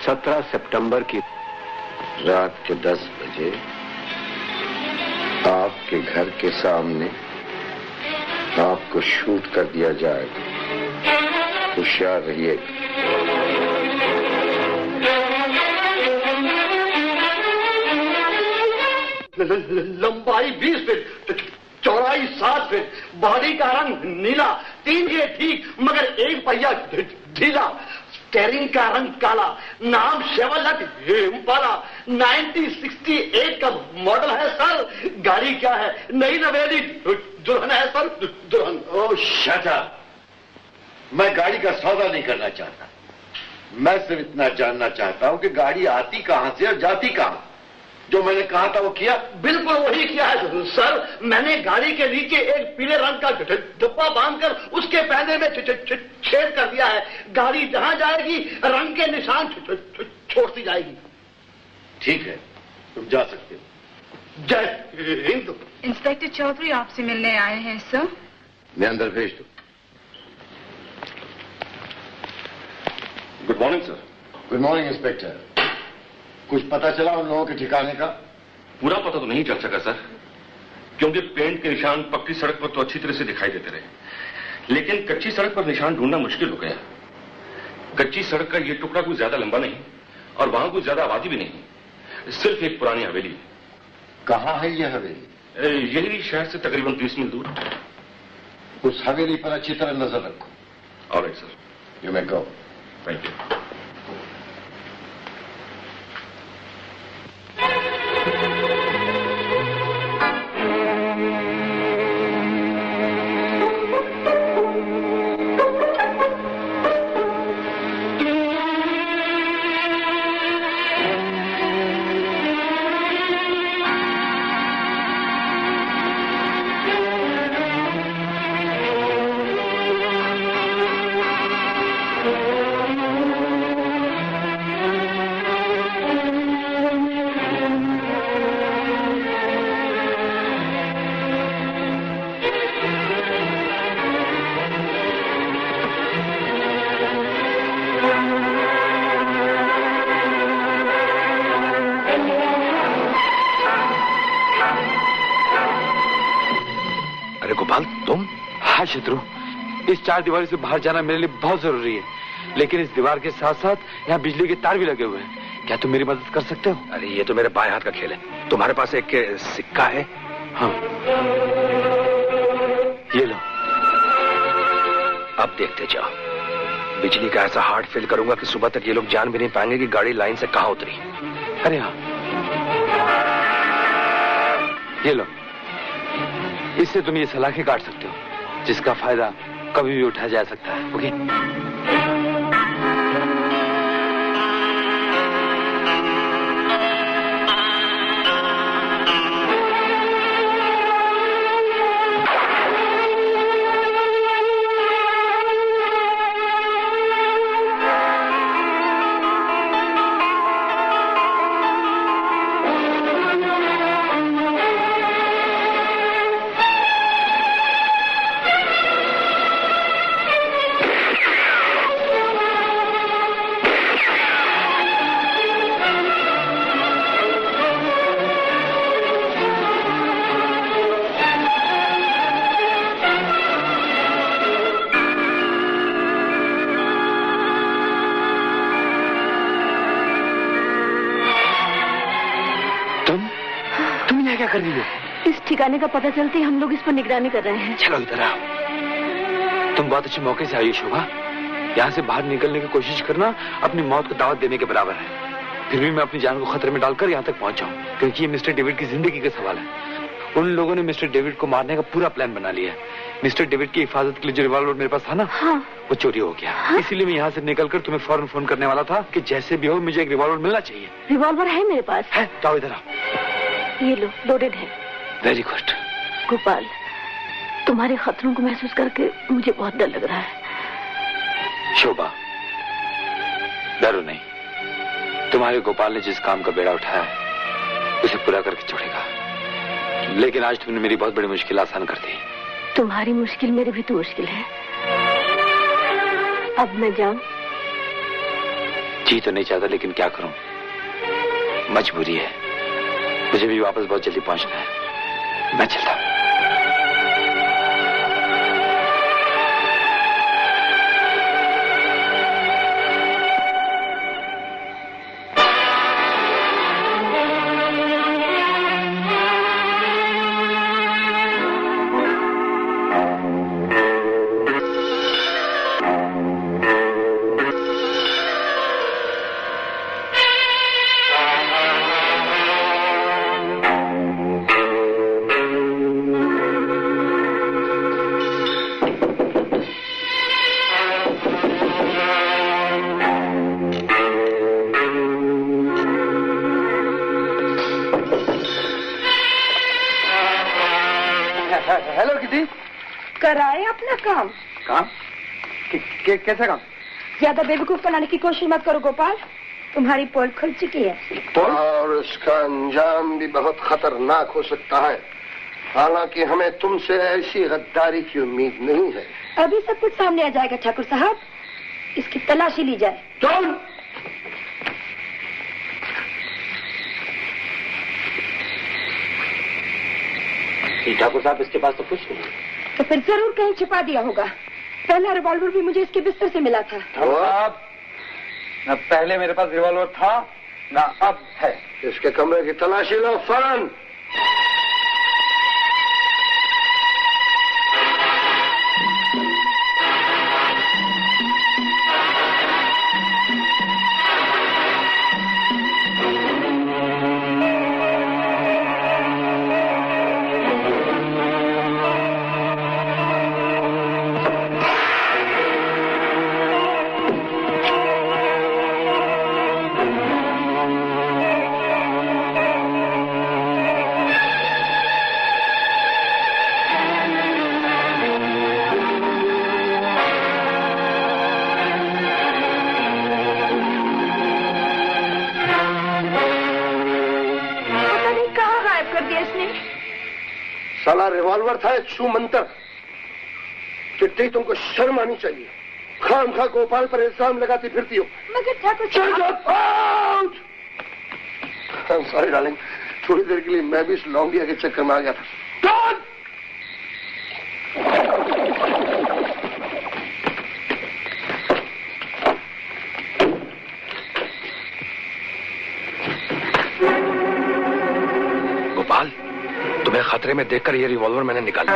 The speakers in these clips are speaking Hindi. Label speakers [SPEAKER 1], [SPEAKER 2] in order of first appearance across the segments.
[SPEAKER 1] 17 सितंबर की
[SPEAKER 2] रात के 10 बजे आपके घर के सामने आपको शूट कर दिया जाएगा। होशियार रहिए।
[SPEAKER 3] लंबाई 20 फीट, चौड़ाई 7 फीट, बॉडी का रंग नीला, 3 ये ठीक मगर एक पहिया ढीला, स्टेयरिंग का रंग काला, नाम शेवलेट इम्पाला, 1968 का मॉडल है सर। गाड़ी क्या है? नई नवेली दुल्हन है सर, दुल्हन।
[SPEAKER 2] ओह शट अप। मैं गाड़ी का सौदा नहीं करना चाहता। मैं सिर्फ इतना जानना चाहता हूं कि गाड़ी आती कहां से और जाती कहां। जो मैंने कहा था वो किया?
[SPEAKER 3] बिल्कुल वही किया है सर। मैंने गाड़ी के नीचे एक पीले रंग का डब्बा बांधकर उसके पहले में छेद कर दिया है। गाड़ी जहां जाएगी रंग के निशान छोड़ती जाएगी।
[SPEAKER 2] ठीक है, तुम जा सकते हो।
[SPEAKER 3] जय हिंद।
[SPEAKER 4] इंस्पेक्टर चौधरी आपसे मिलने आए हैं सर।
[SPEAKER 2] मैं अंदर भेज दूं।
[SPEAKER 5] Good morning sir.
[SPEAKER 2] Good morning inspector. कुछ पता चला उन लोगों के ठिकाने का?
[SPEAKER 5] पूरा पता तो नहीं चल सका सर, क्योंकि पेंट के निशान पक्की सड़क पर तो अच्छी तरह से दिखाई देते रहे, लेकिन कच्ची सड़क पर निशान ढूंढना मुश्किल हो गया। कच्ची सड़क का ये टुकड़ा कुछ ज्यादा लंबा नहीं और वहां कुछ ज्यादा आबादी भी नहीं, सिर्फ एक पुरानी हवेली है।
[SPEAKER 2] कहाँ है यह हवेली?
[SPEAKER 5] यही शहर से तकरीबन 30 मील दूर।
[SPEAKER 2] उस हवेली पर अच्छी तरह नजर रखो।
[SPEAKER 5] Alright sir.
[SPEAKER 2] You may go.
[SPEAKER 5] Thank you.
[SPEAKER 1] शत्रु, इस 4 दीवारी से बाहर जाना मेरे लिए बहुत जरूरी है, लेकिन इस दीवार के साथ साथ यहाँ बिजली के तार भी लगे हुए हैं। क्या तुम मेरी मदद कर सकते हो?
[SPEAKER 6] अरे ये तो मेरे बाएं हाथ का खेल है। तुम्हारे पास एक सिक्का है?
[SPEAKER 1] हाँ, ये लो।
[SPEAKER 6] अब देखते जाओ, बिजली का ऐसा हार्ड फील करूंगा कि सुबह तक ये लोग जान भी नहीं पाएंगे कि गाड़ी लाइन से कहां उतरी।
[SPEAKER 1] अरे हाँ, ये लो। इससे तुम ये सलाखें काट सकते हो, जिसका फायदा कभी भी उठाया जा सकता है। ओके?
[SPEAKER 7] इस ठिकाने का पता चलते ही हम लोग इस पर निगरानी कर रहे हैं।
[SPEAKER 1] चलो इधर आओ। तुम बहुत अच्छे मौके से आई शोभा। यहाँ से बाहर निकलने की कोशिश करना अपनी मौत को दावत देने के बराबर है। फिर भी मैं अपनी जान को खतरे में डालकर यहाँ तक पहुंचा हूँ, क्योंकि ये मिस्टर डेविड की जिंदगी का सवाल है। उन लोगों ने मिस्टर डेविड को मारने का पूरा प्लान बना लिया है। मिस्टर डेविड की हिफाजत के लिए जो रिवॉल्वर मेरे पास था ना,
[SPEAKER 7] हाँ।
[SPEAKER 1] वो चोरी हो गया। हाँ? इसीलिए मैं यहाँ से निकलकर तुम्हें फौरन फोन करने वाला था कि जैसे भी हो मुझे एक रिवॉल्वर मिलना चाहिए।
[SPEAKER 7] रिवॉल्वर है मेरे पास।
[SPEAKER 1] है तो आओ इधर आओ।
[SPEAKER 7] ये लो, लोडेड है।
[SPEAKER 1] Very good.
[SPEAKER 7] गोपाल, तुम्हारे खतरों को महसूस करके मुझे बहुत डर लग रहा है।
[SPEAKER 1] शोभा, डरो नहीं। तुम्हारे गोपाल ने जिस काम का बेड़ा उठाया है उसे पूरा करके छोड़ेगा। लेकिन आज तुमने मेरी बहुत बड़ी मुश्किल आसान कर दी।
[SPEAKER 7] तुम्हारी मुश्किल मेरी भी तो मुश्किल है। अब मैं जाऊं?
[SPEAKER 1] जी तो नहीं चाहता, लेकिन क्या करूं, मजबूरी है। मुझे भी वापस बहुत जल्दी पहुंचना है। मैं चलता हूं।
[SPEAKER 3] Hello kitty.
[SPEAKER 8] कराए अपना काम।
[SPEAKER 3] काम? कैसे काम?
[SPEAKER 8] ज्यादा बेवकूफ बनाने की कोशिश मत करो गोपाल, तुम्हारी पोल खुल चुकी है।
[SPEAKER 9] और उसका अंजाम भी बहुत खतरनाक हो सकता है। हालांकि हमें तुमसे ऐसी गद्दारी की उम्मीद नहीं है।
[SPEAKER 8] अभी सब कुछ सामने आ जाएगा ठाकुर साहब, इसकी तलाशी ली जाए।
[SPEAKER 3] कौन?
[SPEAKER 6] ठाकुर साहब, इसके पास तो कुछ नहीं।
[SPEAKER 8] तो फिर जरूर कहीं छिपा दिया होगा। पहला रिवॉल्वर भी मुझे इसके बिस्तर से मिला था।
[SPEAKER 3] साहब, न पहले मेरे पास रिवॉल्वर था न अब है।
[SPEAKER 9] इसके कमरे की तलाशी लो फौरन। साला रिवॉल्वर था एक छू मंतर। चिट्ठी, तुमको शर्म आनी चाहिए। खाम खा गोपाल पर इल्जाम लगाती फिरती हो।
[SPEAKER 8] मगर ठाकुर
[SPEAKER 9] साहब, सॉरी डार्लिंग, थोड़ी देर के लिए मैं भी इस लौंडिया के चक्कर में आ गया था।
[SPEAKER 6] गोपाल, तुम्हें खतरे में देखकर ये रिवॉल्वर मैंने निकाला।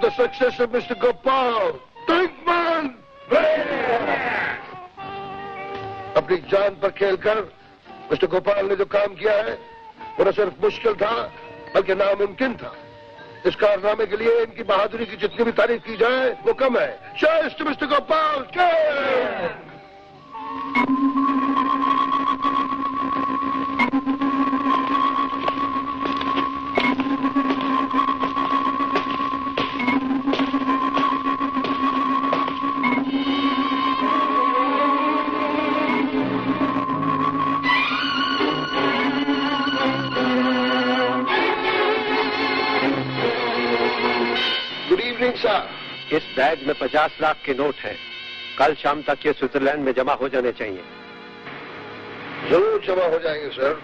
[SPEAKER 9] the success of Mr. Gopal. Think, man! अपनी जान पर खेलकर मिस्टर गोपाल ने जो काम किया है वो न सिर्फ मुश्किल था बल्कि नामुमकिन था। इस कारनामे के लिए इनकी बहादुरी की जितनी भी तारीफ की जाए वो कम है। Cheers to Mr. Gopal! Cheers!
[SPEAKER 10] इस बैग में 50 लाख के नोट हैं। कल शाम तक ये स्विट्जरलैंड में जमा हो जाने चाहिए।
[SPEAKER 9] जरूर जमा हो जाएंगे sir.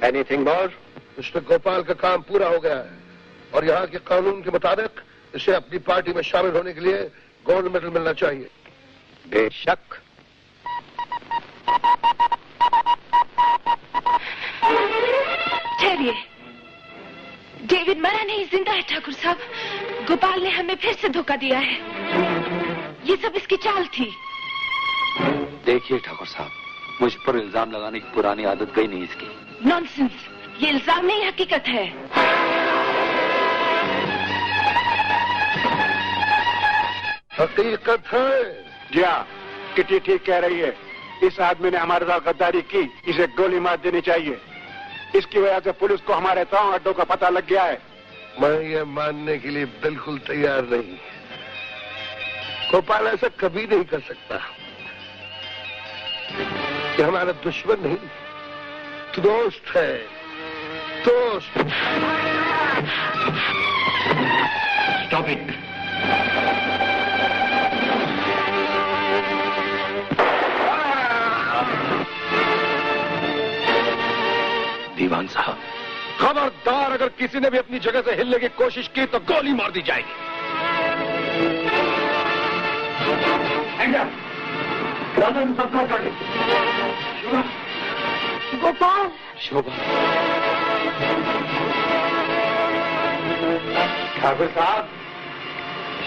[SPEAKER 10] Anything more?
[SPEAKER 9] Mister Gopal का काम पूरा हो गया है और यहाँ के कानून के मुताबिक इसे अपनी पार्टी में शामिल होने के लिए गोल्ड मेडल मिलना चाहिए।
[SPEAKER 10] बेशक।
[SPEAKER 7] ठहरिए, डेविड मरा नहीं, जिंदा है ठाकुर साहब। गोपाल ने हमें फिर से धोखा दिया है। ये सब इसकी चाल थी।
[SPEAKER 1] देखिए ठाकुर साहब, मुझ पर इल्जाम लगाने की पुरानी आदत गई नहीं इसकी।
[SPEAKER 7] नॉनसेंस, ये इल्जाम नहीं, हकीकत है।
[SPEAKER 9] हकीकत है।
[SPEAKER 10] जी हाँ, किटी ठीक कह रही है। इस आदमी ने हमारे साथ गद्दारी की, इसे गोली मार देनी चाहिए। इसकी वजह से पुलिस को हमारे 3 अड्डों का पता लग गया है।
[SPEAKER 9] मैं ये मानने के लिए बिल्कुल तैयार नहीं। गोपाल ऐसा कभी नहीं कर सकता। ये हमारा दुश्मन नहीं, दोस्त है, दोस्त।
[SPEAKER 3] Stop it.
[SPEAKER 1] दीवान साहब,
[SPEAKER 6] खबरदार, अगर किसी ने भी अपनी जगह से हिलने की कोशिश की तो गोली मार दी जाएगी।
[SPEAKER 8] गोपाल!
[SPEAKER 1] शोभा,
[SPEAKER 2] ठाकुर साहब,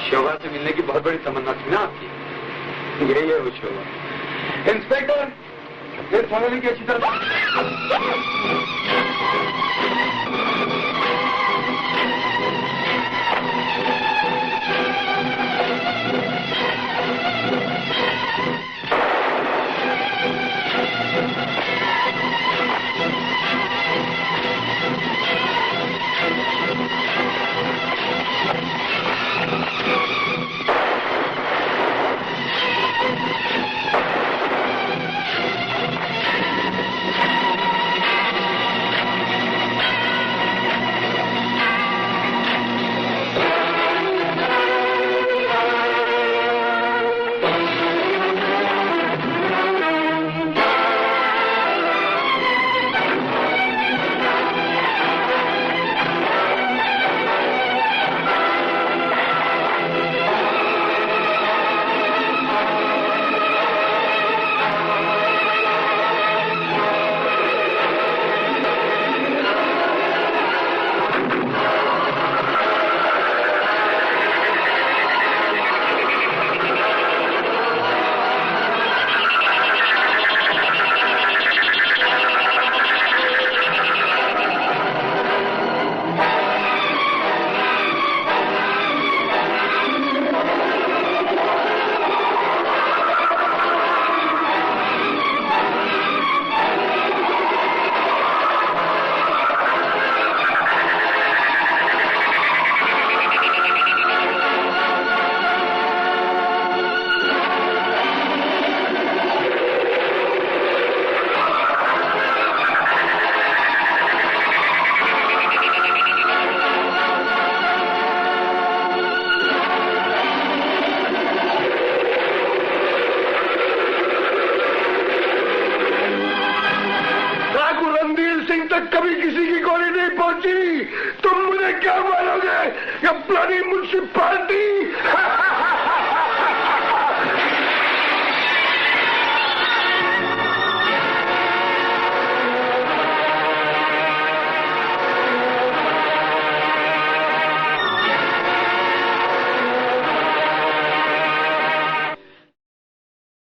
[SPEAKER 1] शोभा से मिलने की बहुत बड़ी तमन्ना थी ना आपकी। यही है वो शोभा। इंस्पेक्टर, फिर थाने की अच्छी तरह।
[SPEAKER 9] कभी किसी की गोली नहीं पहुंची। तुम मुझे क्या मारोगे? ये ब्लडी म्युनिसिपल